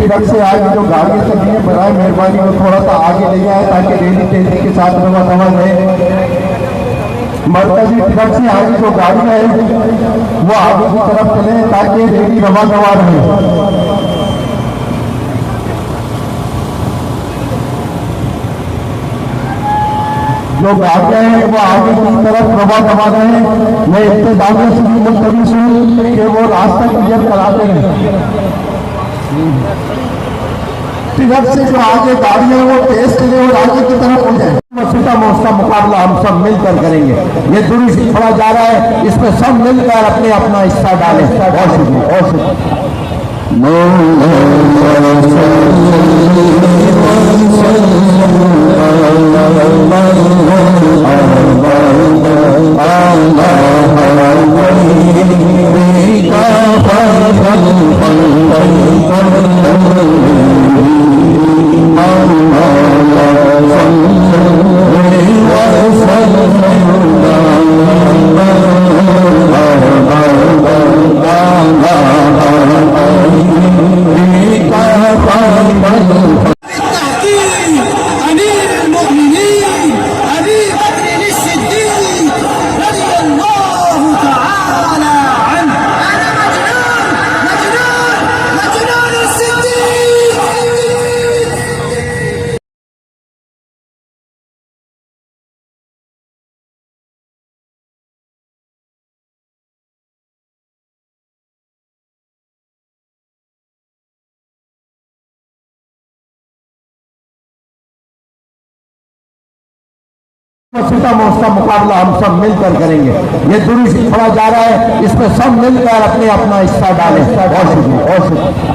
इधर से आगे जो गाड़ियाँ चली हैं बराए मेहरबानी को थोड़ा सा आगे ले जाए ताकि रेली तेजी के साथ रवा दवा रहे। मरकजी इधर से आगे जो गाड़ियाँ हैं वो आगे की तरफ चले ताकि रेली रवा दवा रहे। जो गाड़ियाँ हैं वो आगे की तरफ रवा दवा रहे। मैं इब्तिदाई से भी मुल्तमस हूँ कि वो रास्ता क्लियर कराते हैं। इधर से जो आगे गाड़ियां वो तेज चले और आगे की तरफ हो जाए। मसूदा मौसम मुकाबला हम सब मिलकर करेंगे। ये दुरुस्त पड़ा जा रहा है, इसमें सब मिलकर अपने अपना हिस्सा डालें। और शुक्रिया। मसूदा मौसम मुकाबला हम सब मिलकर करेंगे। ये दुरुस्त पड़ा जा रहा है, इसमें सब मिलकर अपने अपना हिस्सा डालें। और शुक्रिया।